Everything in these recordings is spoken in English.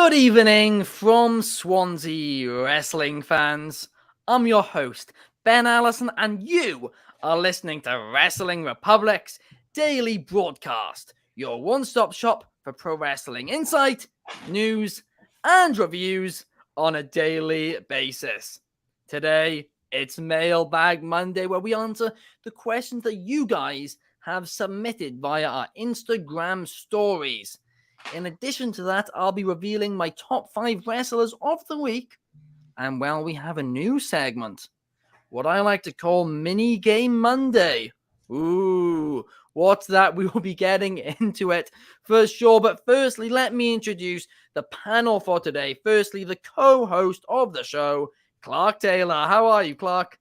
Good evening from Swansea, wrestling fans. I'm your host, Ben Allison, and you are listening to Wrestling Republic's daily broadcast, your one-stop shop for pro wrestling insight, news, and reviews on a daily basis. Today, it's Mailbag Monday, where we answer the questions that you guys have submitted via our Instagram stories. In addition to that, I'll be revealing my top 5 wrestlers of the week. And well, we have a new segment, what I like to call Mini Game Monday. Ooh, what's that? We will be getting into it for sure. But firstly, let me introduce the panel for today. Firstly, the co-host of the show, Clark Taylor. How are you, Clark?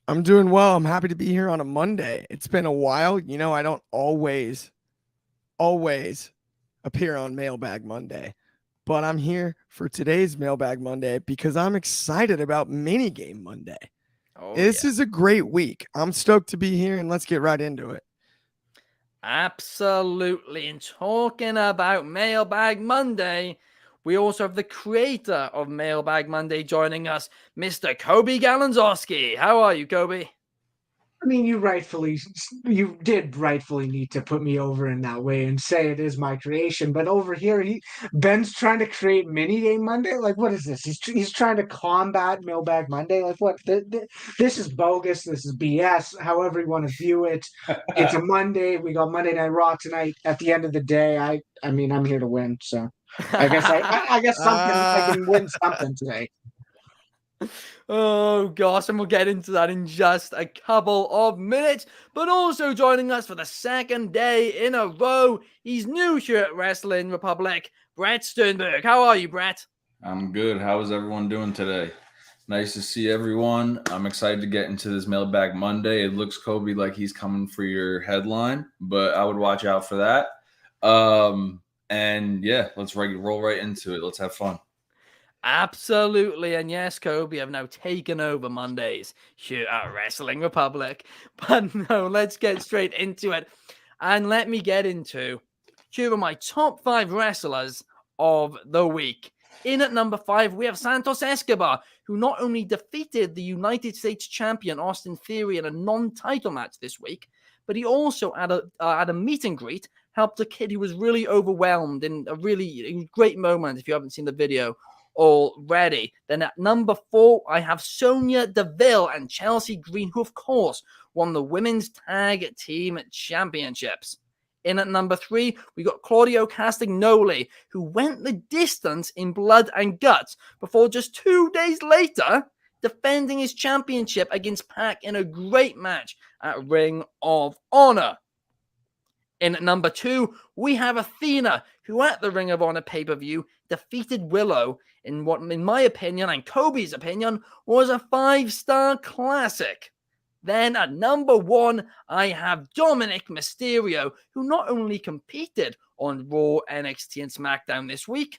I'm doing well. I'm happy to be here on a Monday. It's been a while. You know, I don't always appear on Mailbag Monday, but I'm here for today's Mailbag Monday because I'm excited about Mini Game Monday. This is a great week. I'm stoked to be here, and let's get right into it. Absolutely. And talking about Mailbag Monday, we also have the creator of Mailbag Monday joining us, Mr. Coby Galenzoski. How are you, Coby? I mean, you did rightfully need to put me over in that way and say it is my creation. But over here, Ben's trying to create Mini Game Monday. Like, what is this? He's trying to combat Mailbag Monday. Like, what? This is bogus. This is BS. However you want to view it, it's a Monday. We got Monday Night Raw tonight. At the end of the day, I mean, I'm here to win. So I guess I can win something today. Oh gosh, and we'll get into that in just a couple of minutes. But also joining us for the second day in a row, he's new here at Wrestling Republic, Bret Sternberg. How are you, Bret? I'm good. How is everyone doing today? Nice to see everyone. I'm excited to get into this Mailbag Monday. It looks, Coby, like he's coming for your headline, but I would watch out for that. And yeah, let's roll right into it. Let's have fun. Absolutely, and yes, Coby, I've now taken over Mondays here at Wrestling Republic. But no, let's get straight into it. And let me get into two of my top 5 wrestlers of the week. In at number 5, we have Santos Escobar, who not only defeated the United States champion Austin Theory in a non-title match this week, but he also, at a meet and greet, helped a kid who was really overwhelmed in a really great moment, if you haven't seen the video already. Then at number 4, I have Sonya Deville and Chelsea Green, who of course won the Women's Tag Team Championships. In at number 3, we got Claudio Castagnoli, who went the distance in blood and guts before just 2 days later defending his championship against Pac in a great match at Ring of Honor. In at number 2, we have Athena, who at the Ring of Honor pay-per-view defeated Willow in what, in my opinion and Coby's opinion, was a 5-star classic. Then at number 1, I have Dominic Mysterio, who not only competed on Raw, NXT, and SmackDown this week,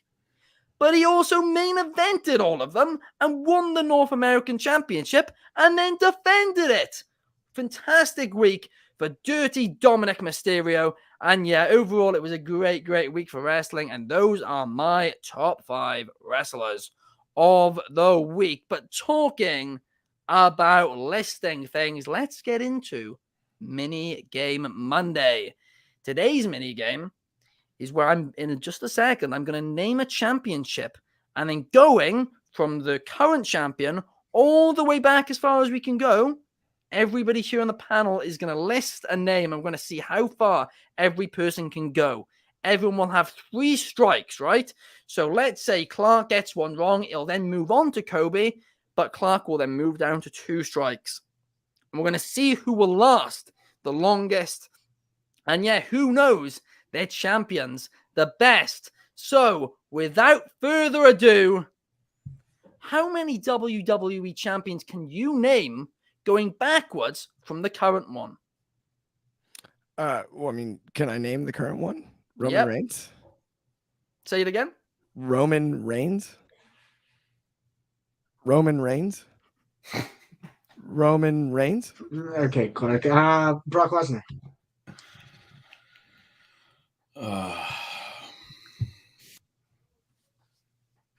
but he also main evented all of them and won the North American Championship and then defended it. Fantastic week for Dirty Dominic Mysterio. And yeah, overall, it was a great week for wrestling. And those are my top 5 wrestlers of the week. But talking about listing things, let's get into Mini Game Monday. Today's mini game is where I'm, in just a second, I'm going to name a championship and then going from the current champion all the way back as far as we can go. Everybody here on the panel is going to list a name. I'm going to see how far every person can go. Everyone will have 3 strikes, right? So let's say Clark gets one wrong. He'll then move on to Coby, but Clark will then move down to 2 strikes. And we're going to see who will last the longest. And yeah, who knows? They're champions, the best. So without further ado, how many WWE champions can you name going backwards from the current one? Well, I mean, can I name the current one? Roman Reigns? Say it again. Roman Reigns? Roman Reigns? Roman Reigns? Okay, Clark. Brock Lesnar.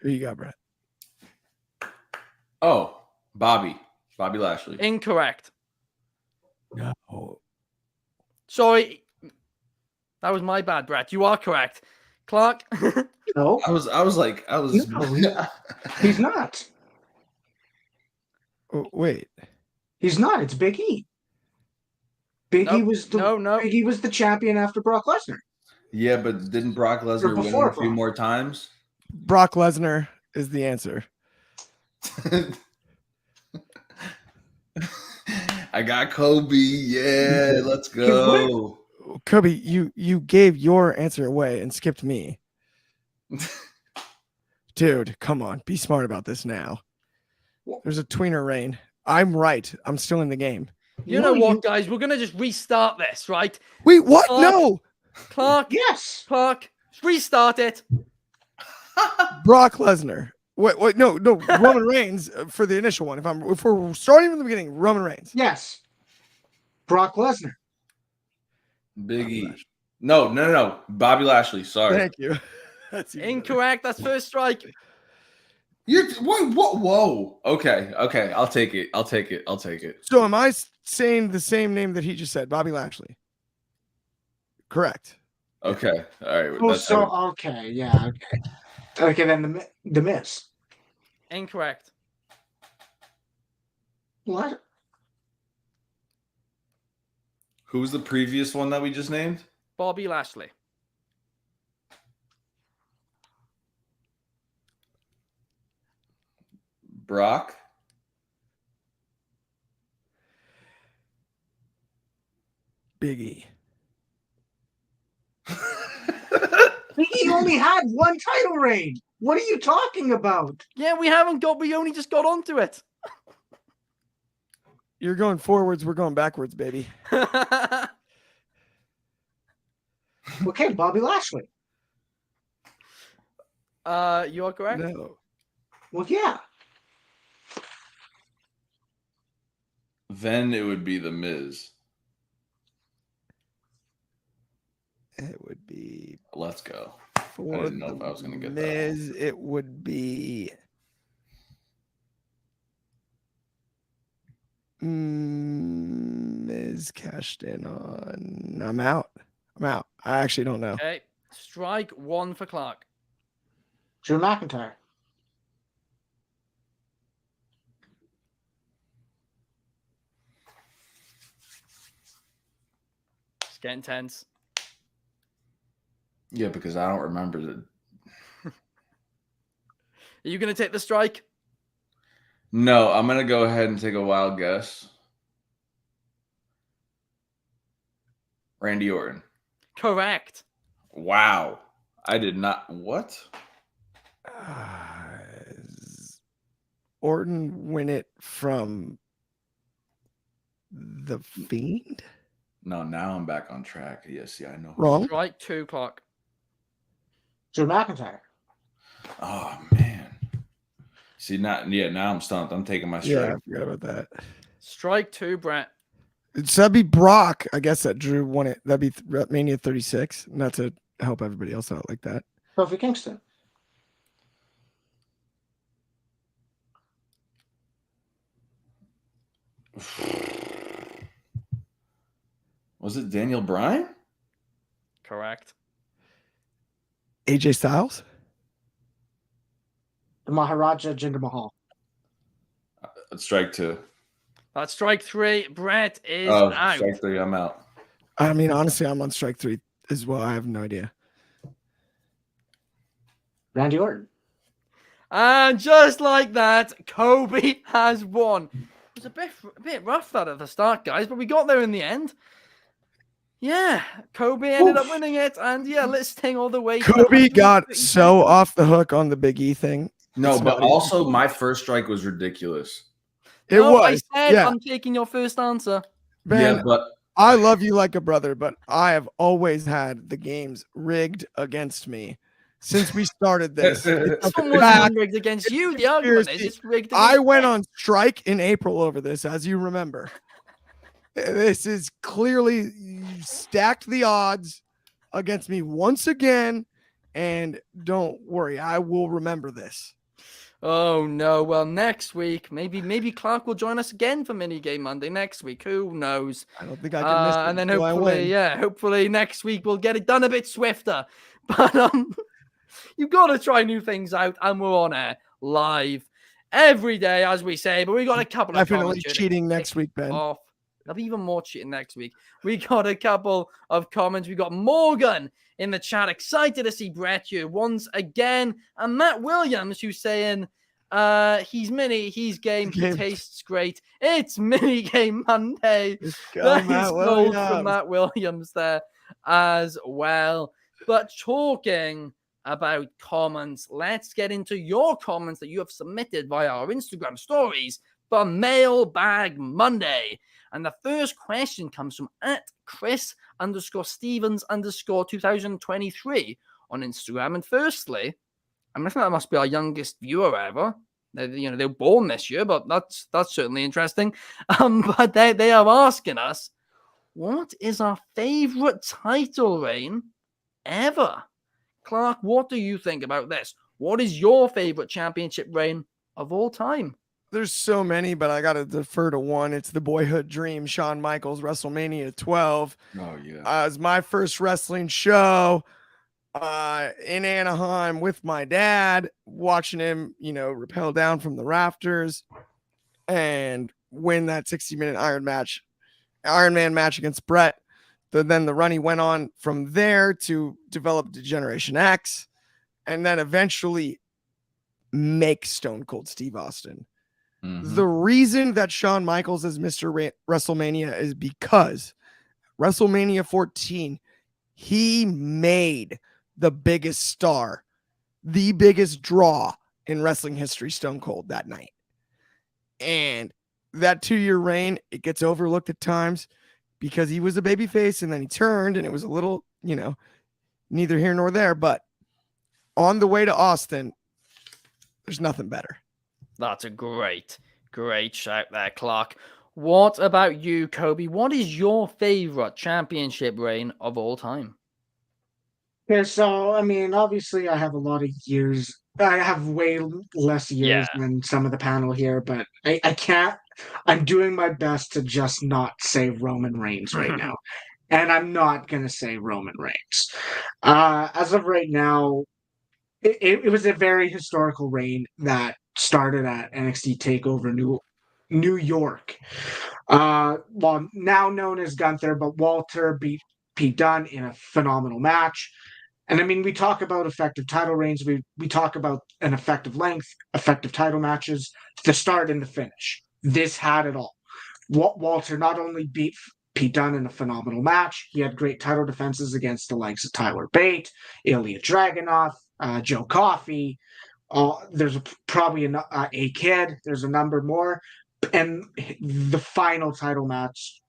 Who you got, Bret? Oh, Bobby Lashley. Incorrect. No. Sorry. That was my bad, Bret. You are correct. Clark? No, I was No, he's not. Oh, wait. He's not. It's Big E. Big E Nope. was the No. Big E was the champion after Brock Lesnar. Yeah, but didn't Brock Lesnar win before a few Brock. more times? Brock Lesnar is the answer. I got Coby. Yeah, let's go. Coby, you gave your answer away and skipped me. Dude, come on. Be smart about this now. There's a tweener reign. I'm right. I'm still in the game. You know what, guys? We're going to just restart this, right? Wait, what? Clark, No. Clark, Yes. Clark, restart it. Brock Lesnar. Wait, no. Roman Reigns for the initial one. If we're starting from the beginning, Roman Reigns. Yes. Brock Lesnar. Big E. No. Bobby Lashley. Sorry. Thank you. That's even Incorrect. That's first strike. Whoa. Okay. I'll take it. better. So am I saying the same name that he just said, Bobby Lashley? Correct. Okay. All right. Oh, That's so okay, yeah, okay. Okay, then the Miz. Incorrect. What? Who was the previous one that we just named? Bobby Lashley. Brock. Big E. He only had one title reign. What are you talking about? Yeah, we only just got onto it. You're going forwards. We're going backwards, baby. Okay, Bobby Lashley. You are correct. No. Well, yeah. Then it would be the Miz. It would be Let's go. for I didn't know if I was going to get that. Miz. It would be Miz cashed in on. I'm out. I actually don't know. Okay. Strike one for Clark. Drew McIntyre. It's getting tense. Yeah, because I don't remember the. Are you going to take the strike? No, I'm going to go ahead and take a wild guess. Randy Orton. Correct. Wow. I did not. What? Orton win it from the Fiend? No, now I'm back on track. Yes, yeah, I know. Wrong. Strike two, Clark. Drew McIntyre. Oh man. See, now I'm stumped. I'm taking my strike. Yeah, I forgot about that. Strike two, Bret. So that'd be Brock. I guess that Drew won it. That'd be Mania 36. Not to help everybody else out like that. Kofi Kingston. Was it Daniel Bryan? Correct. AJ Styles? The Maharaja Jinder Mahal. Strike two. That's strike three. Bret is Oh, out. strike three. I'm out. I mean, honestly, I'm on strike three as well. I have no idea. Randy Orton. And just like that, Coby has won. It was a bit rough that at the start, guys, but we got there in the end. Yeah, Coby ended up winning it, and yeah, listing all the way. Coby got so off the hook on the Big E thing. No, It's but not also my first strike was ridiculous. It No, was. I said Yeah, I'm taking your first answer. man, Yeah, but I love you like a brother, but I have always had the games rigged against me since we started this. It's a Someone's fact. rigged against you. The argument is it's rigged against I went me. on strike in April over this, as you remember. This is clearly you stacked the odds against me once again, And don't worry, I will remember this. Oh no! Well, next week, maybe Clark will join us again for Minigame Monday next week. Who knows? I don't think I can miss it. And then until I win. hopefully next week we'll get it done a bit swifter. But you've got to try new things out, and we're on air live every day, as we say. But we got a couple Definitely of cheating next week, Ben. off. There'll be even more cheating next week. We got a couple of comments. We got Morgan in the chat, excited to see Bret here once again, and Matt Williams who's saying he's game, he tastes great. It's mini game Monday. Nice gold from Matt Williams there as well. But talking about comments, let's get into your comments that you have submitted via our Instagram stories for Mailbag Monday. And the first question comes from @Chris_Stevens_2023 on Instagram. And firstly, I think that must be our youngest viewer ever. They were born this year, but that's certainly interesting. But they are asking us, what is our favorite title reign ever? Clark, what do you think about this? What is your favorite championship reign of all time? There's so many, but I got to defer to one. It's the boyhood dream, Shawn Michaels, WrestleMania 12. Oh, yeah. It was my first wrestling show in Anaheim with my dad, watching him, rappel down from the rafters and win that 60-minute Iron Man match against Bret. Then the run he went on from there to develop Generation X and then eventually make Stone Cold Steve Austin. Mm-hmm. The reason that Shawn Michaels is Mr. WrestleMania is because WrestleMania 14, he made the biggest star, the biggest draw in wrestling history, Stone Cold, that night. And that 2-year reign, it gets overlooked at times because he was a babyface and then he turned and it was a little, neither here nor there. But on the way to Austin, there's nothing better. That's a great shout there, Clark. What about you, Coby? What is your favorite championship reign of all time? Yeah, so, obviously I have a lot of years. I have way less years than some of the panel here, but I can't. I'm doing my best to just not say Roman Reigns right now. And I'm not going to say Roman Reigns. As of right now, it was a very historical reign that started at NXT TakeOver New York. Well, now known as Gunther, but Walter beat Pete Dunne in a phenomenal match. And we talk about effective title reigns. We talk about an effective length, effective title matches, the start and the finish. This had it all. Walter not only beat Pete Dunne in a phenomenal match, he had great title defenses against the likes of Tyler Bate, Ilya Dragunov, Joe Coffey. There's probably a kid. There's a number more. And the final title match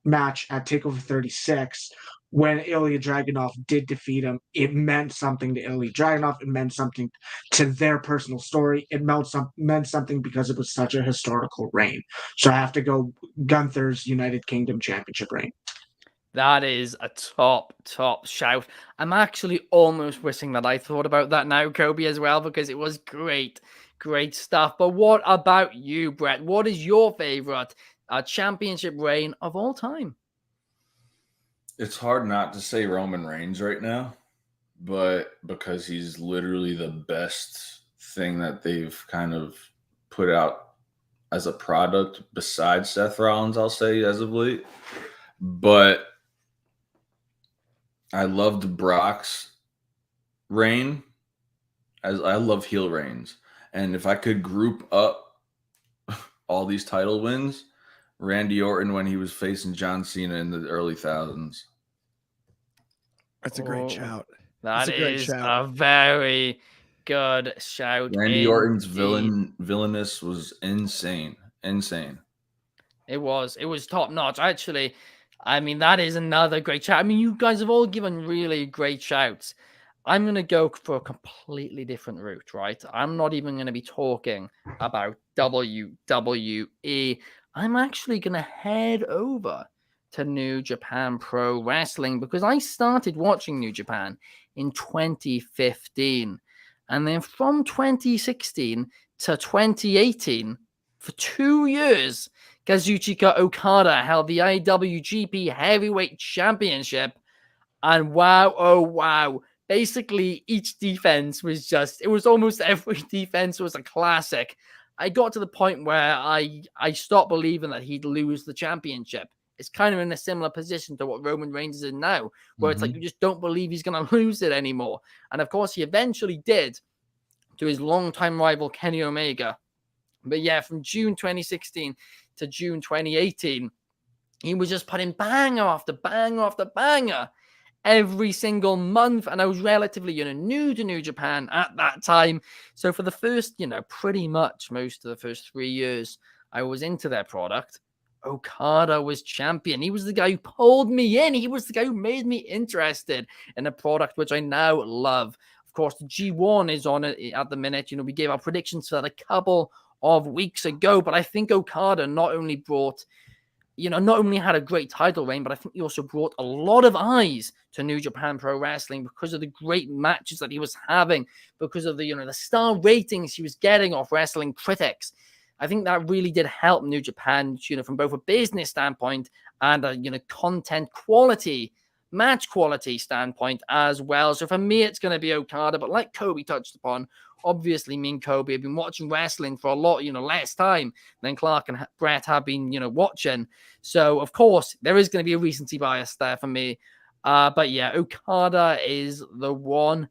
at TakeOver 36, when Ilya Dragunov did defeat him, it meant something to Ilya Dragunov. It meant something to their personal story. It meant something because it was such a historical reign. So I have to go Gunther's United Kingdom Championship reign. That is a top shout. I'm actually almost wishing that I thought about that now, Coby, as well, because it was great stuff. But what about you, Bret? What is your favorite championship reign of all time? It's hard not to say Roman Reigns right now, but because he's literally the best thing that they've kind of put out as a product besides Seth Rollins, I'll say, as of late. But I loved Brock's reign, as I love heel reigns. And if I could group up all these title wins, Randy Orton when he was facing John Cena in the early thousands. That's a great shout. That is a very good shout. Randy Orton's villainous was insane. It was top notch. Actually, that is another great shout. You guys have all given really great shouts. I'm going to go for a completely different route, right? I'm not even going to be talking about WWE. I'm actually going to head over to New Japan Pro Wrestling, because I started watching New Japan in 2015. And then from 2016 to 2018, for 2 years, Kazuchika Okada held the IWGP Heavyweight Championship. And wow, oh wow, basically each defense was it was almost every defense was a classic. I got to the point where I stopped believing that he'd lose the championship. It's kind of in a similar position to what Roman Reigns is in now, where it's like you just don't believe he's going to lose it anymore. And of course, he eventually did, to his longtime rival Kenny Omega. But yeah, from June 2016 to June 2018, he was just putting banger after banger after banger every single month. And I was relatively, new to New Japan at that time. So for the first, pretty much most of the first 3 years, I was into their product. Okada was champion. He was the guy who pulled me in. He was the guy who made me interested in a product which I now love. Of course, the G1 is on it at the minute. We gave our predictions for that a couple of weeks ago, but I think Okada not only had a great title reign, but I think he also brought a lot of eyes to New Japan Pro Wrestling because of the great matches that he was having, because of the star ratings he was getting off wrestling critics. I think that really did help New Japan, from both a business standpoint and a content quality, match quality standpoint as well. So for me, it's going to be Okada. But like Coby touched upon, obviously me and Coby have been watching wrestling for a lot, less time than Clark and Bret have been, watching. So of course there is going to be a recency bias there for me. But yeah, Okada is the one.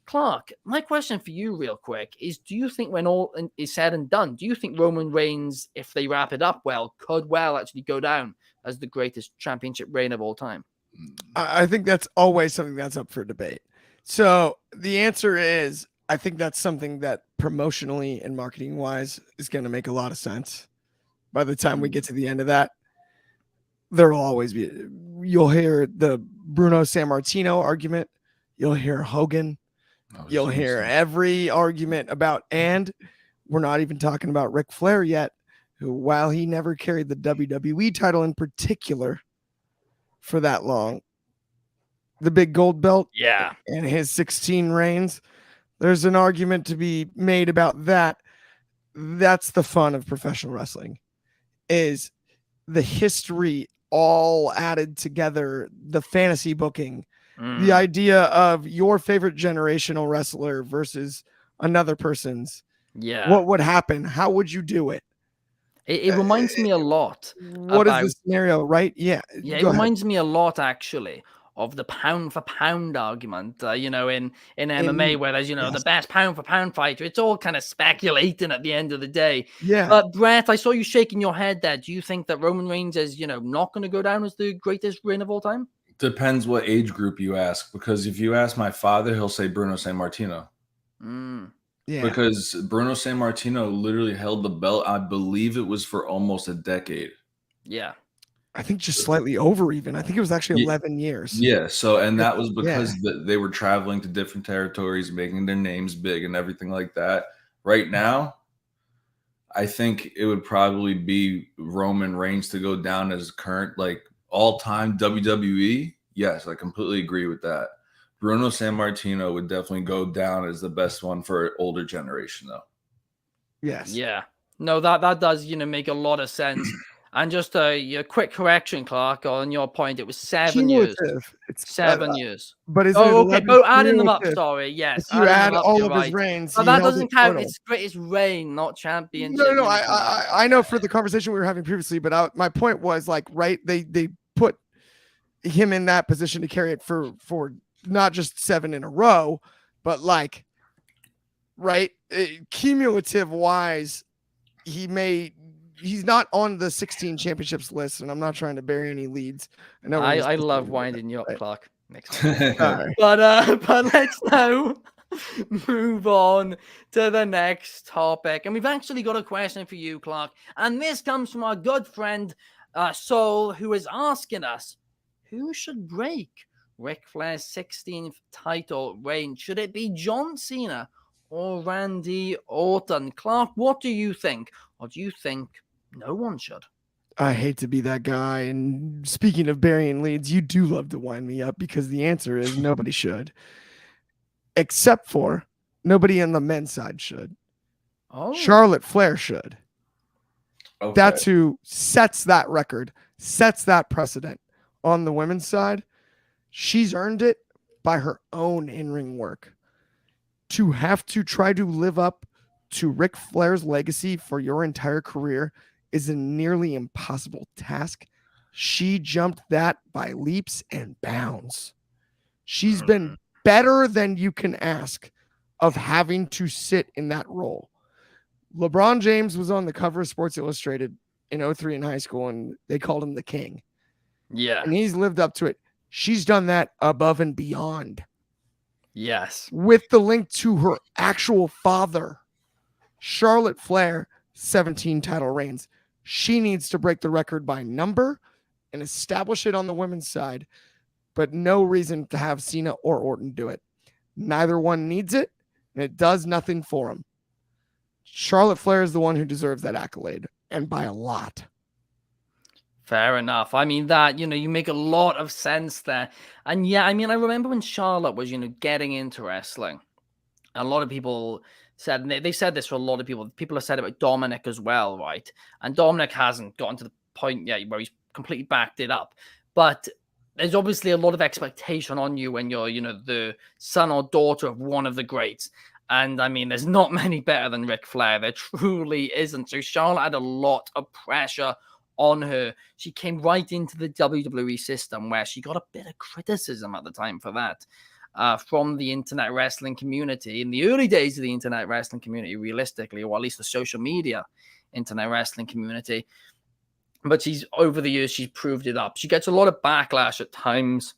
Clark, my question for you real quick is, do you think when all is said and done, do you think Roman Reigns, if they wrap it up well, could actually go down as the greatest championship reign of all time? I think that's always something that's up for debate. So the answer is, I think that's something that promotionally and marketing wise is going to make a lot of sense. By the time we get to the end of that, there will always be, you'll hear the Bruno Sammartino argument. You'll hear Hogan. You'll hear every argument about, and we're not even talking about Ric Flair yet, who, while he never carried the WWE title in particular for that long, the big gold belt, and his 16 reigns, there's an argument to be made about that. That's the fun of professional wrestling, is the history all added together, the fantasy booking, the idea of your favorite generational wrestler versus another person's. Yeah. What would happen? How would you do it? It reminds me a lot. What is the scenario, right? Yeah. Yeah, it reminds me a lot, actually, of the pound for pound argument, in MMA, where there's, the best pound for pound fighter. It's all kind of speculating at the end of the day. Yeah. But Bret, I saw you shaking your head there. Do you think that Roman Reigns is, not going to go down as the greatest reign of all time? Depends what age group you ask, because if you ask my father, he'll say Bruno Sammartino. Yeah. Because Bruno Sammartino literally held the belt, I believe it was for almost a decade. Yeah. I think just slightly over even. I think it was actually 11 years. Yeah. So, and that was because they were traveling to different territories, making their names big and everything like that. Right now, I think it would probably be Roman Reigns to go down as current, like, all-time WWE. Yes, I completely agree with that. Bruno Sammartino would definitely go down as the best one for an older generation, though. Yes. Yeah. No, that does, make a lot of sense. And just a quick correction, Clark, on your point, it was 7 years. It's 7 years. But is okay, but adding them up, sorry, yes. If you add all of his reigns, but that doesn't count. It's greatest reign, not championship. No. I know for the conversation we were having previously, but my point was, like, right, they put him in that position to carry it for not just 7 in a row, but like, right, cumulative wise, he's not on the 16 championships list, and I'm not trying to bury any leads. I love winding you up, Clark. Next time. But let's now move on to the next topic. And we've actually got a question for you, Clark. And this comes from our good friend, Soul, who is asking us, who should break Ric Flair's 16th title reign? Should it be John Cena or Randy Orton? Clark, what do you think? Or do you think no one should? I hate to be that guy. And speaking of burying leads, you do love to wind me up because the answer is nobody should. Except for nobody on the men's side should. Oh. Charlotte Flair should. Okay. That's who sets that record, sets that precedent. On the women's side, she's earned it by her own in-ring work. To have to try to live up to Ric Flair's legacy for your entire career is a nearly impossible task. She jumped that by leaps and bounds. She's been better than you can ask of having to sit in that role. LeBron James was on the cover of Sports Illustrated in 2003 in high school, and they called him the king. Yeah. And he's lived up to it. She's done that above and beyond. Yes. With the link to her actual father, Charlotte Flair, 17 title reigns. She needs to break the record by number and establish it on the women's side, but no reason to have Cena or Orton do it. Neither one needs it, and it does nothing for them. Charlotte Flair is the one who deserves that accolade, and by a lot. Fair enough. I mean, that, you make a lot of sense there. And yeah, I mean, I remember when Charlotte was, getting into wrestling, a lot of people said, and they said this for a lot of people. People have said about Dominic as well, right? And Dominic hasn't gotten to the point yet where he's completely backed it up. But there's obviously a lot of expectation on you when you're, the son or daughter of one of the greats. And I mean, there's not many better than Ric Flair. There truly isn't. So Charlotte had a lot of pressure on her. She came right into the WWE system where she got a bit of criticism at the time for that from the internet wrestling community. In the early days of the internet wrestling community, realistically, or at least the social media internet wrestling community. But over the years, she's proved it up. She gets a lot of backlash at times,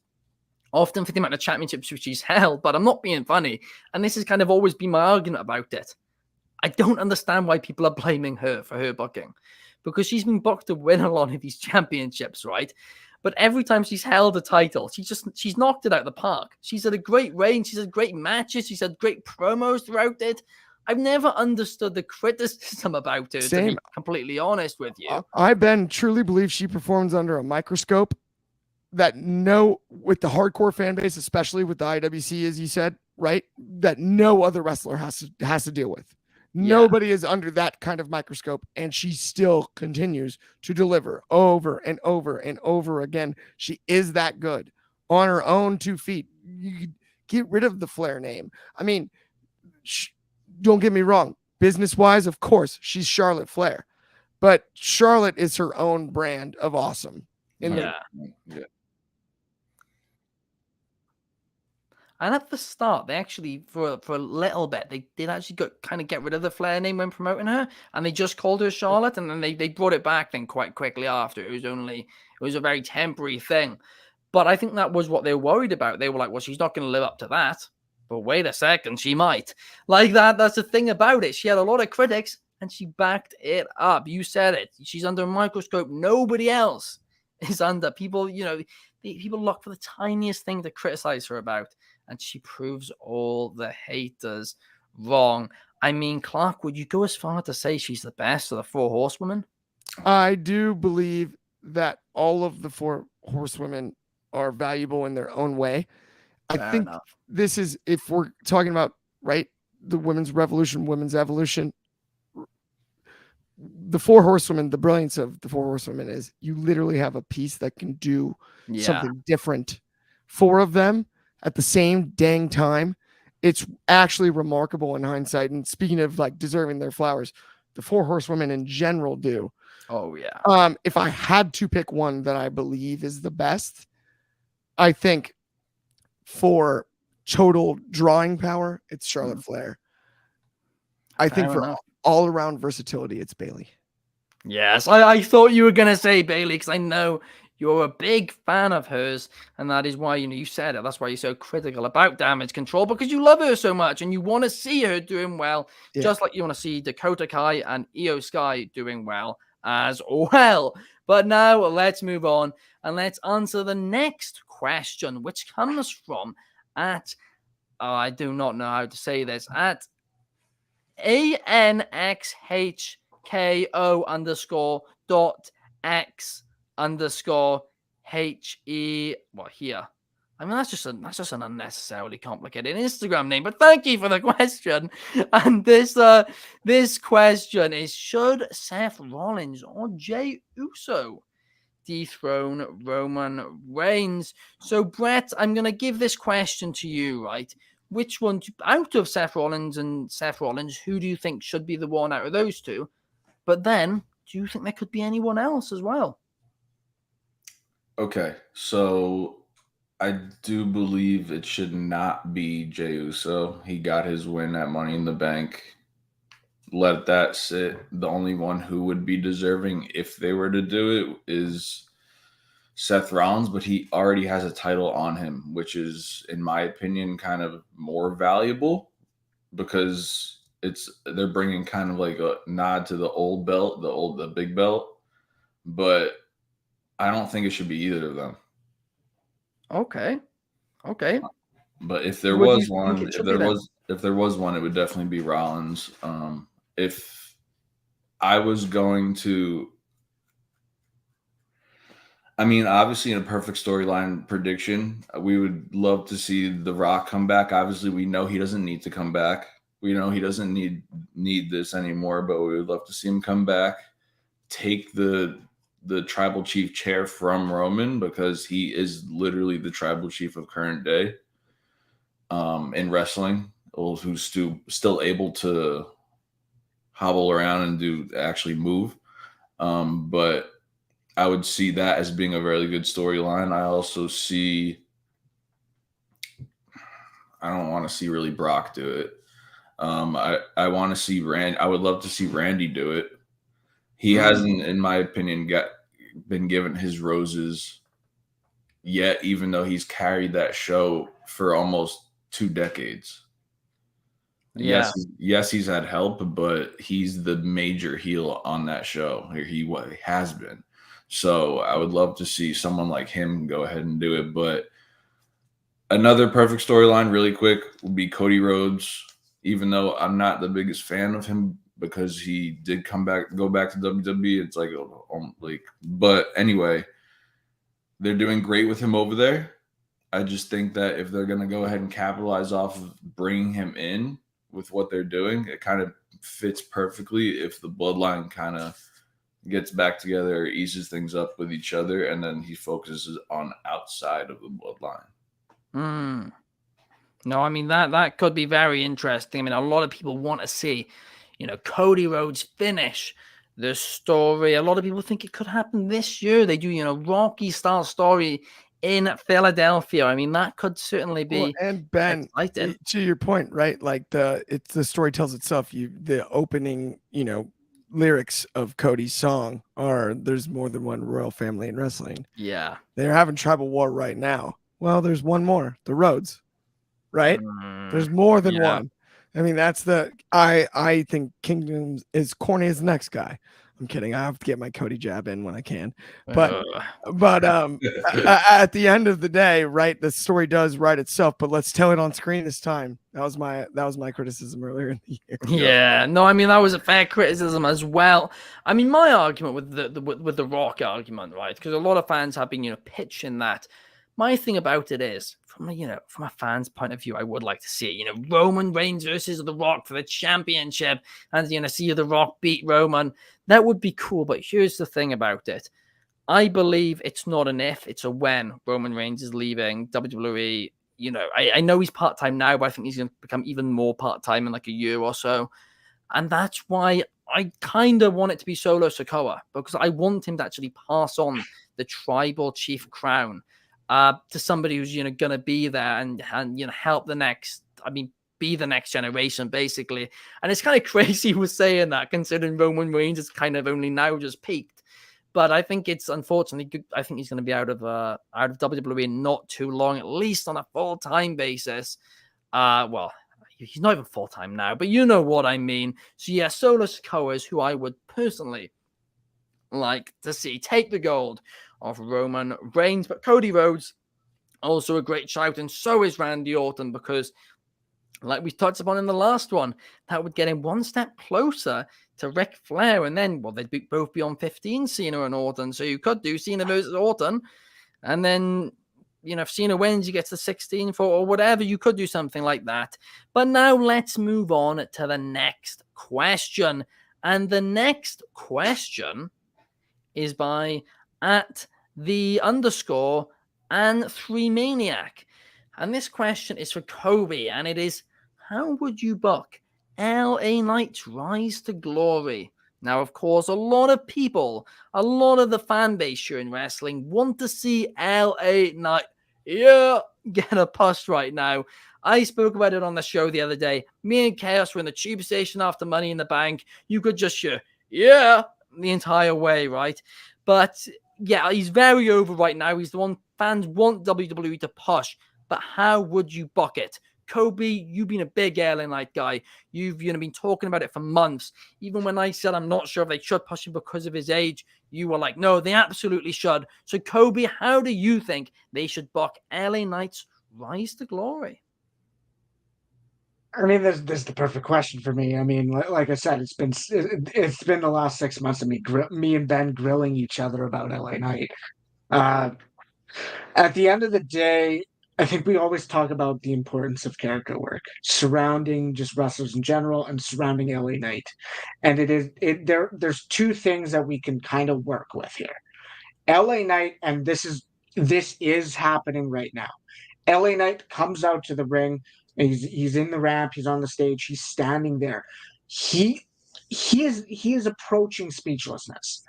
often for the amount of championships which she's held, but I'm not being funny. And this has kind of always been my argument about it. I don't understand why people are blaming her for her booking, because she's been booked to win a lot of these championships, right? But every time she's held a title, she's knocked it out of the park. She's had a great reign. She's had great matches. She's had great promos throughout it. I've never understood the criticism about her, Same. to be completely honest with you. I, Ben, truly believe she performs under a microscope that with the hardcore fan base, especially with the IWC, as you said, right, that no other wrestler has to deal with. Yeah. Nobody is under that kind of microscope, and she still continues to deliver over and over and over again. She is that good on her own 2 feet. You get rid of the Flair name. I mean, don't get me wrong. Business-wise, of course, she's Charlotte Flair, but Charlotte is her own brand of awesome. Yeah. And at the start, they actually, for a little bit, they did actually get rid of the Flair name when promoting her, and they just called her Charlotte, and then they brought it back then quite quickly after. It was a very temporary thing. But I think that was what they were worried about. They were like, well, she's not going to live up to that. But wait a second, she might. Like that, that's the thing about it. She had a lot of critics, and she backed it up. You said it. She's under a microscope. Nobody else is under. People, people look for the tiniest thing to criticize her about. And she proves all the haters wrong. I mean, Clark, would you go as far to say she's the best of the 4 horsewomen? I do believe that all of the 4 horsewomen are valuable in their own way. I think this is, if we're talking about, right, the women's revolution, women's evolution, the 4 horsewomen, the brilliance of the 4 horsewomen is you literally have a piece that can do something different. 4 of them at the same dang time. It's actually remarkable in hindsight. And speaking of like deserving their flowers, the 4 horsewomen in general do. Oh yeah. If I had to pick one that I believe is the best, I think for total drawing power, it's Charlotte Flair. I think for all around versatility, it's Bayley. Yes, I thought you were going to say Bayley, because I know you're a big fan of hers, and that is why, you said it. That's why you're so critical about Damage Control, because you love her so much, and you want to see her doing well, just like you want to see Dakota Kai and Io Sky doing well as well. But now let's move on, and let's answer the next question, which comes from I do not know how to say this, at ANXHKO_.LXXX. X_HE. What here? I mean, that's just an unnecessarily complicated Instagram name. But thank you for the question. And this question is: should Seth Rollins or Jey Uso dethrone Roman Reigns? So, Bret, I'm going to give this question to you, right? Which one, out of Seth Rollins, who do you think should be the one out of those two? But then, do you think there could be anyone else as well? Okay, so I do believe it should not be Jey Uso. He got his win at Money in the Bank. Let that sit. The only one who would be deserving if they were to do it is Seth Rollins, but he already has a title on him, which is, in my opinion, kind of more valuable because they're bringing kind of like a nod to the old belt, the big belt, but I don't think it should be either of them. Okay. But if there was one, it would definitely be Rollins. If I was going to, I mean, obviously in a perfect storyline prediction, we would love to see The Rock come back. Obviously, we know he doesn't need to come back. We know he doesn't need this anymore, but we would love to see him come back, take the tribal chief chair from Roman because he is literally the tribal chief of current day in wrestling, who's still able to hobble around and actually move. But I would see that as being a very good storyline. I also I don't want to see really Brock do it. I want to see I would love to see Randy do it. He hasn't, in my opinion, been given his roses yet, even though he's carried that show for almost 2 decades. Yeah. Yes, he's had help, but he's the major heel on that show. He has been. So I would love to see someone like him go ahead and do it. But another perfect storyline, really quick, would be Cody Rhodes. Even though I'm not the biggest fan of him because he did go back to WWE. It's but anyway, they're doing great with him over there. I just think that if they're going to go ahead and capitalize off of bringing him in with what they're doing, it kind of fits perfectly if the bloodline kind of gets back together, eases things up with each other, and then he focuses on outside of the bloodline. No, I mean, that could be very interesting. I mean, a lot of people want to see, Cody Rhodes finish the story. A lot of people think it could happen this year. They do, Rocky-style story in Philadelphia. I mean, that could certainly be and Ben, exciting. To your point, right? Like the story tells itself. The opening, lyrics of Cody's song are "There's more than one royal family in wrestling." Yeah, they're having tribal war right now. Well, there's one more, the Rhodes, right? There's more than one. I mean, that's I think Kingdom is corny as the next guy. I'm kidding. I have to get my Cody jab in when I can. But at the end of the day, right, the story does write itself, but let's tell it on screen this time. That was my criticism earlier in the year. Yeah, no, I mean, that was a fair criticism as well. I mean, my argument with the Rock argument, right? Because a lot of fans have been, pitching that. My thing about it is, from a fan's point of view, I would like to see it. Roman Reigns versus The Rock for the championship, and see The Rock beat Roman. That would be cool. But here's the thing about it: I believe it's not an if, it's a when Roman Reigns is leaving WWE. I know he's part-time now, but I think he's going to become even more part-time in like a year or so. And that's why I kind of want it to be Solo Sikoa, because I want him to actually pass on the tribal chief crown to somebody who's, going to be there and help be the next generation, basically. And it's kind of crazy we're saying that, considering Roman Reigns is kind of only now just peaked. But I think it's unfortunately good. I think he's going to be out of WWE in not too long, at least on a full-time basis. Well, he's not even full-time now, but you know what I mean. So yeah, Solo Sikoa is who I would personally like to see take the gold of Roman Reigns. But Cody Rhodes, also a great shout, and so is Randy Orton, because like we touched upon in the last one, that would get him one step closer to Ric Flair, and then, well, they'd both be on 15, Cena and Orton. So you could do Cena versus Orton, and then, you know, if Cena wins, he gets the 16 for, or whatever. You could do something like that. But now let's move on to the next question. And the next question is by @the_and3maniac. And this question is for Coby, and it is, how would you book LA Knight's rise to glory? Now, of course, a lot of people, a lot of the fan base here in wrestling want to see LA Knight, get a push right now. I spoke about it on the show the other day. Me and Chaos were in the tube station after Money in the Bank. You could just hear, the entire way, right? But yeah, he's very over right now. He's the one fans want WWE to push. But how would you book it? Coby, you've been a big LA Knight guy. You've been talking about it for months. Even when I said I'm not sure if they should push him because of his age, you were like, no, they absolutely should. So Coby, how do you think they should book LA Knight's rise to glory? I mean, this is the perfect question for me. I mean, like I said, it's been the last 6 months of me and Ben grilling each other about LA Knight. At the end of the day, I think we always talk about the importance of character work surrounding just wrestlers in general and surrounding LA Knight. And there's two things that we can kind of work with here. LA Knight, and this is happening right now. LA Knight comes out to the ring, and he's in the ramp, he's on the stage, he's standing there. He is approaching speechlessness.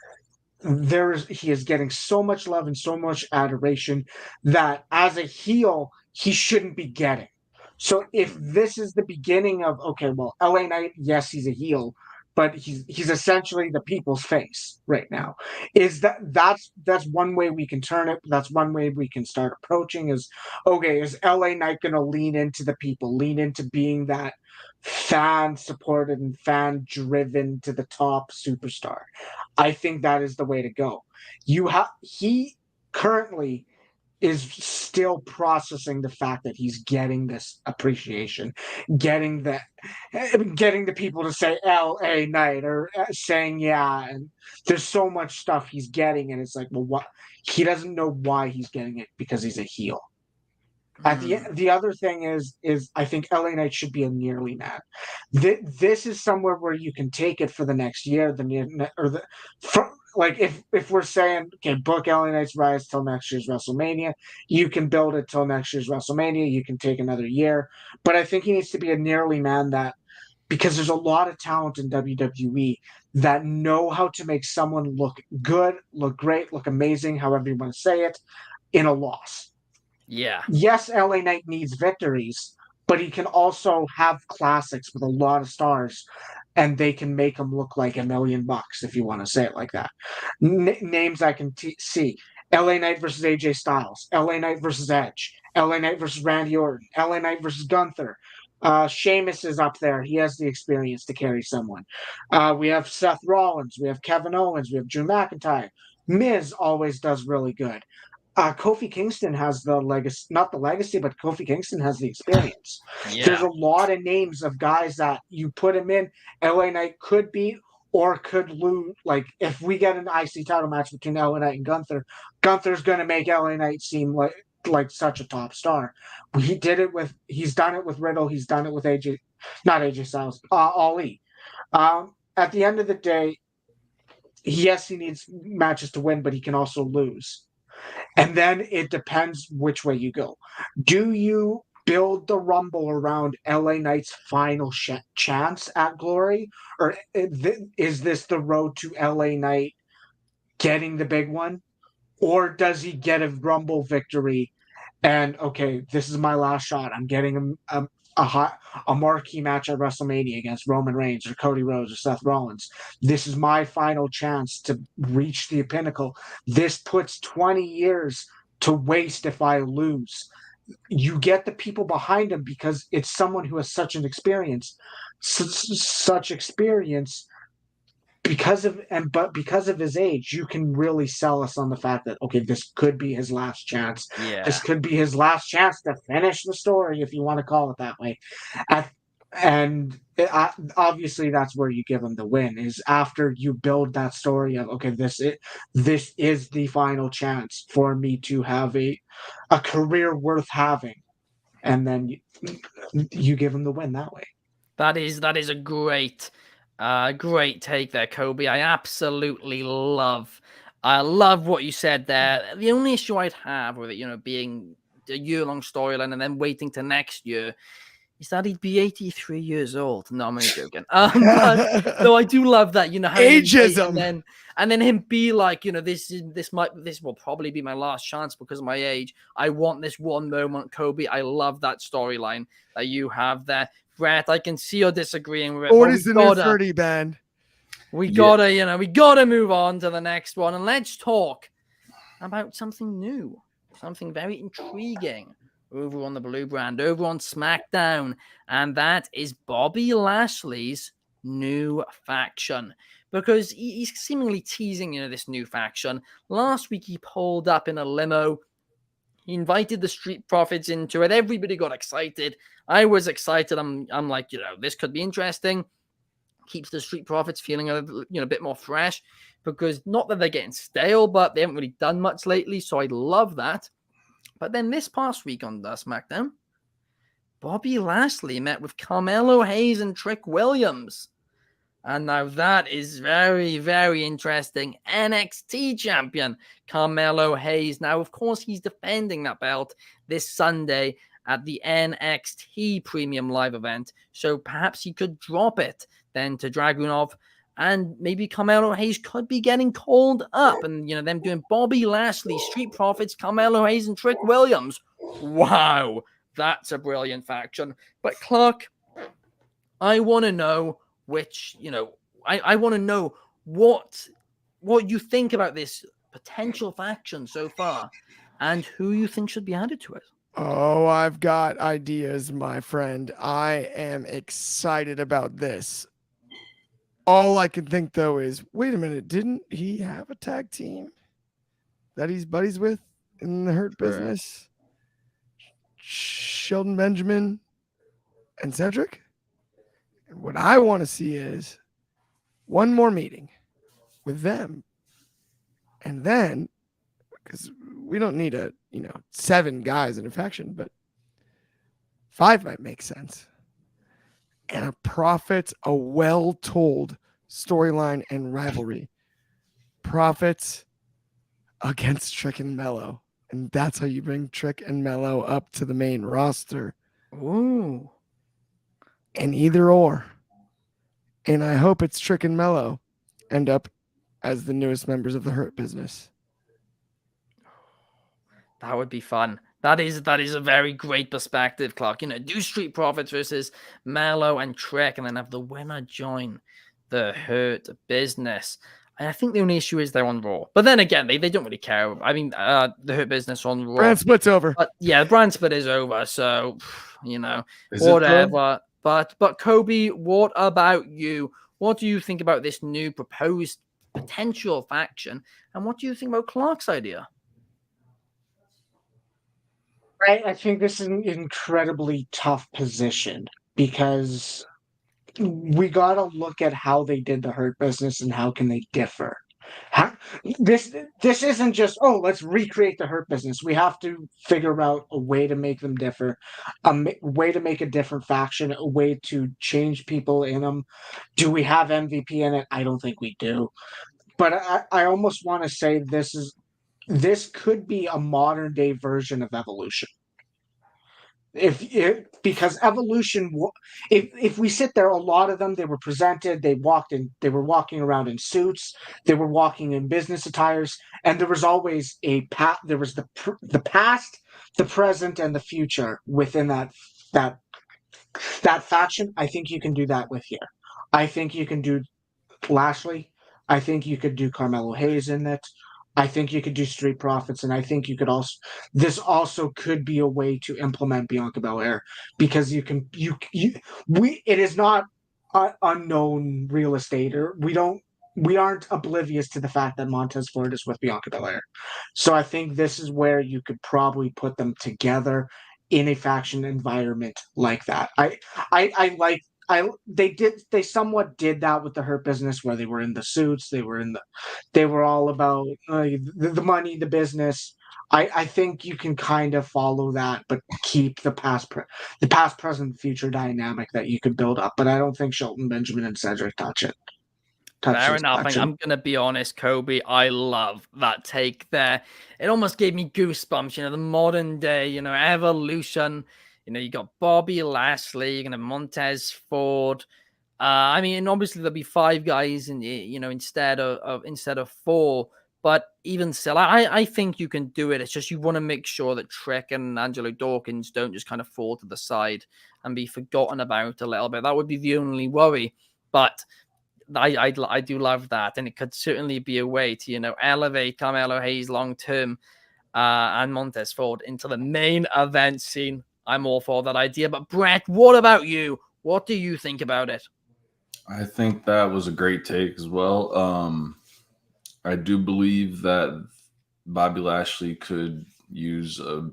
He is getting so much love and so much adoration that as a heel he shouldn't be getting. So if this is the beginning of, okay, well, LA Knight, yes, he's a heel, but he's essentially the people's face right now. That's one way we can turn it. That's one way we can start approaching is, okay, is LA Knight going to lean into the people, lean into being that fan supported and fan driven to the top superstar? I think that is the way to go. He currently is still processing the fact that he's getting this appreciation, getting the people to say LA Knight or saying and there's so much stuff he's getting, and it's like, well, what? He doesn't know why he's getting it because he's a heel. At the other thing is I think LA Knight should be a nearly man. This is somewhere where you can take it for the next year, if we're saying, okay, book LA Knight's rise till next year's WrestleMania, you can build it till next year's WrestleMania. You can take another year, but I think he needs to be a nearly man, because there's a lot of talent in WWE that know how to make someone look good, look great, look amazing, however you want to say it, in a loss. Yeah. Yes, LA Knight needs victories, but he can also have classics with a lot of stars, and they can make him look like $1 million, if you want to say it like that. Names I can see: LA Knight versus AJ Styles, LA Knight versus Edge, LA Knight versus Randy Orton, LA Knight versus Gunther. Sheamus is up there. He has the experience to carry someone. We have Seth Rollins. We have Kevin Owens. We have Drew McIntyre. Miz always does really good. Kofi Kingston has the legacy, not the legacy, but Kofi Kingston has the experience. Yeah. There's a lot of names of guys that you put him in, LA Knight could beat or could lose. Like, if we get an IC title match between LA Knight and Gunther, Gunther's going to make LA Knight seem like such a top star. He's done it with Riddle. He's done it with not AJ Styles, Ali. At the end of the day, yes, he needs matches to win, but he can also lose. And then it depends which way you go. Do you build the Rumble around LA Knight's final chance at glory? Or is this the road to LA Knight getting the big one? Or does he get a Rumble victory and, okay, this is my last shot. I'm getting a marquee match at WrestleMania against Roman Reigns or Cody Rhodes or Seth Rollins. This is my final chance to reach the pinnacle. This puts 20 years to waste if I lose. You get the people behind him because it's someone who has such experience. Because of his age, you can really sell us on the fact that, okay, this could be his last chance. Yeah. This could be his last chance to finish the story, if you want to call it that way. And obviously that's where you give them the win, is after you build that story of, okay, this is the final chance for me to have a career worth having, and then you give them the win that way. That is a great take there, Coby. I love what you said there. The only issue I'd have with it, being a year-long storyline and then waiting to next year, is that he'd be 83 years old. No, I'm only joking. But no, I do love that, Ageism. and then him be like, this will probably be my last chance because of my age. I want this one moment, Coby. I love that storyline that you have there. Bret, I can see you're disagreeing with it. 40's the new 30, Ben. We gotta move on to the next one, and let's talk about something new, something very intriguing over on the Blue Brand, over on SmackDown, and that is Bobby Lashley's new faction. Because he's seemingly teasing, this new faction. Last week he pulled up in a limo. He invited the Street Profits into it. Everybody got excited. I was excited. I'm like, this could be interesting. Keeps the Street Profits feeling a bit more fresh, because not that they're getting stale, but they haven't really done much lately. So I love that. But then this past week on SmackDown, Bobby Lashley met with Carmelo Hayes and Trick Williams. And now that is very, very interesting. NXT champion Carmelo Hayes. Now, of course, he's defending that belt this Sunday at the NXT Premium Live event. So perhaps he could drop it then to Dragunov. And maybe Carmelo Hayes could be getting called up. And, them doing Bobby Lashley, Street Profits, Carmelo Hayes, and Trick Williams. Wow, that's a brilliant faction. But, Clark, I want to know which, I want to know what you think about this potential faction so far and who you think should be added to it. Oh, I've got ideas, my friend. I am excited about this. All I can think, though, is, wait a minute, didn't he have a tag team that he's buddies with in the Hurt Business? Shelton Benjamin and Cedric? And what I want to see is one more meeting with them. And then, because we don't need 7 guys in a faction, but 5 might make sense. And a well-told storyline and rivalry. Profits against Trick and Mello. And that's how you bring Trick and Mello up to the main roster. Ooh. And either or. And I hope it's Trick and Mello end up as the newest members of the Hurt Business. That would be fun. That is a very great perspective, Clark. Do Street Profits versus Mello and Trick, and then have the winner join the Hurt Business. And I think the only issue is they're on Raw. But then again, they don't really care. I mean, the Hurt Business on Raw. Brand split's over. But yeah, the brand split is over. So, whatever. But Coby, what about you? What do you think about this new proposed potential faction? And what do you think about Clark's idea? I think this is an incredibly tough position, because we got to look at how they did the Hurt Business and how can they differ. This isn't just, let's recreate the Hurt Business. We have to figure out a way to make them differ, a way to make a different faction, a way to change people in them. Do we have MVP in it? I don't think we do. But I almost want to say this could be a modern day version of Evolution. Because Evolution, if we sit there, a lot of them, they were presented, they were walking around in suits, they were walking in business attires, and there was always there was the past, the present, and the future within that faction. I think you can do that with here. I think you can do Lashley. I think you could do Carmelo Hayes in it. I think you could do Street Profits, and I think you could also. This also could be a way to implement Bianca Belair, because it is not unknown real estate, or we aren't oblivious to the fact that Montez Ford is with Bianca Belair. So I think this is where you could probably put them together in a faction environment like that. They somewhat did that with the Hurt Business, where they were in the suits, they were all about the money, the business. I think you can kind of follow that, but keep the past, present, future dynamic that you could build up. But I don't think Shelton Benjamin and Cedric touch it. Fair enough. I'm going to be honest, Coby. I love that take there. It almost gave me goosebumps. The modern day, evolution. You got Bobby Lashley, you're going to Montez Ford. I mean, obviously there'll be 5 guys instead of 4. But even still, I think you can do it. It's just you want to make sure that Trick and Angelo Dawkins don't just kind of fall to the side and be forgotten about a little bit. That would be the only worry. But I do love that, and it could certainly be a way to elevate Carmelo Hayes long term and Montez Ford into the main event scene. I'm all for that idea. But Bret, what about you? What do you think about it? I think that was a great take as well. I do believe that Bobby Lashley could use a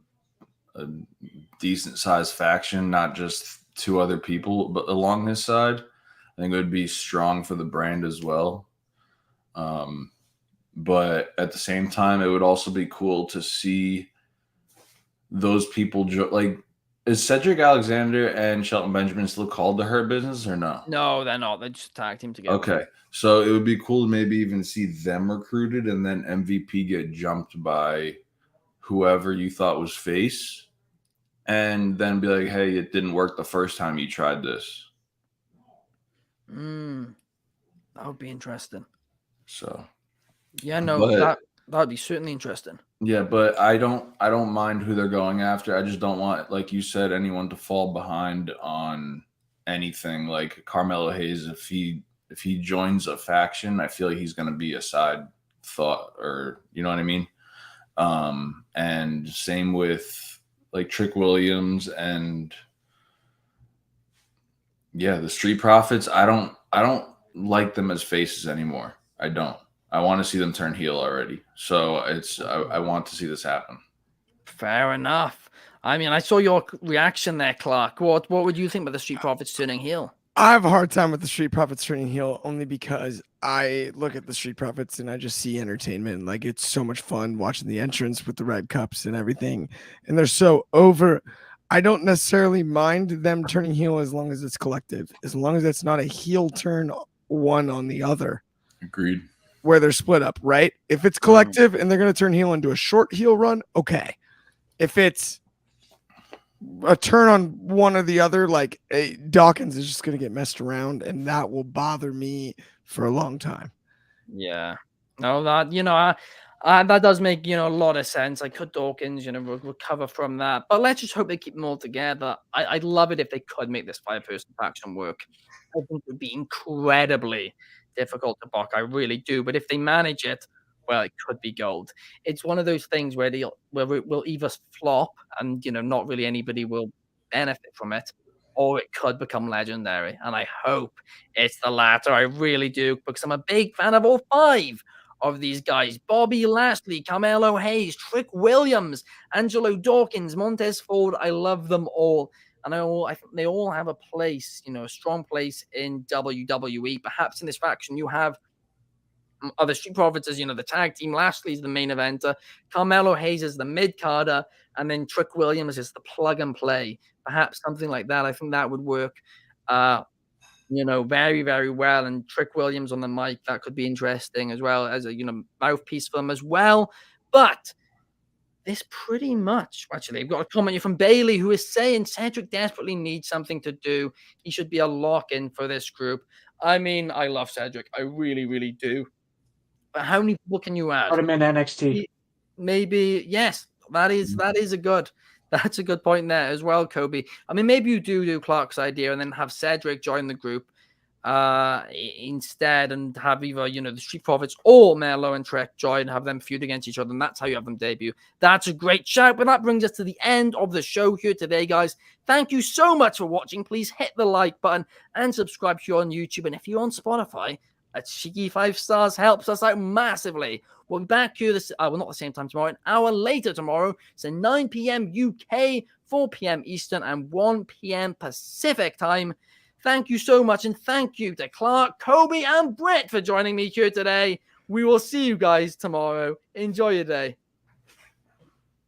decent sized faction, not just 2 other people, but along his side. I think it would be strong for the brand as well. But at the same time, it would also be cool to see those people is Cedric Alexander and Shelton Benjamin still called the Hurt Business or no? No, they're not. They just tag team together. Okay. So it would be cool to maybe even see them recruited and then MVP get jumped by whoever you thought was face and then be like, hey, it didn't work the first time you tried this. That would be interesting. So yeah, no, that would be certainly interesting. Yeah, but I don't mind who they're going after. I just don't want, like you said, anyone to fall behind on anything. Like Carmelo Hayes, if he joins a faction, I feel like he's going to be a side thought, or you know what I mean. And same with like Trick Williams and the Street Profits. I don't like them as faces anymore. I don't. I want to see them turn heel already. So I want to see this happen. Fair enough. I mean, I saw your reaction there, Clark. What would you think about the Street Profits turning heel? I have a hard time with the Street Profits turning heel only because I look at the Street Profits and I just see entertainment. Like, it's so much fun watching the entrance with the red cups and everything. And they're so over. I don't necessarily mind them turning heel as long as it's collective, as long as it's not a heel turn one on the other. Agreed. Where they're split up, right? If it's collective and they're going to turn heel into a short heel run, okay. If it's a turn on one or the other, like Dawkins is just going to get messed around, and that will bother me for a long time. Yeah. No, that, that does make, a lot of sense. Like, could Dawkins, recover from that? But let's just hope they keep them all together. I'd love it if they could make this 5-person faction work. I think it would be incredibly difficult to book. I really do. But if they manage it, well, it could be gold. It's one of those things where it will either flop and, not really anybody will benefit from it, or it could become legendary. And I hope it's the latter. I really do, because I'm a big fan of all 5 of these guys. Bobby Lashley, Carmelo Hayes, Trick Williams, Angelo Dawkins, Montez Ford. I love them all. And I think they all have a place, a strong place in WWE. Perhaps in this faction, you have other Street Profits as, the tag team. Lashley's the main eventer. Carmelo Hayes is the mid-carder. And then Trick Williams is the plug and play. Perhaps something like that. I think that would work, very, very well. And Trick Williams on the mic, that could be interesting as well as a, mouthpiece for them as well. But this pretty much, actually, I've got a comment here from Bailey who is saying Cedric desperately needs something to do. He should be a lock-in for this group. I mean, I love Cedric. I really, really do. But how many people can you add? Put him in NXT. Maybe, yes. That's a good point there as well, Coby. I mean, maybe you do Clark's idea and then have Cedric join the group instead, and have either the Street Profits or Melo and Trek join and have them feud against each other, and that's how you have them debut. That's a great shout. But that brings us to the end of the show here today, guys. Thank you so much for watching. Please hit the like button and subscribe if you're on YouTube, and if you're on Spotify, A cheeky 5 stars helps us out massively. We'll be back here this, well, not the same time tomorrow, an hour later tomorrow. So 9 p.m. UK, 4 p.m. Eastern, and 1 p.m. Pacific time. Thank you so much, and thank you to Clark, Coby, and Bret for joining me here today. We will see you guys tomorrow. Enjoy your day.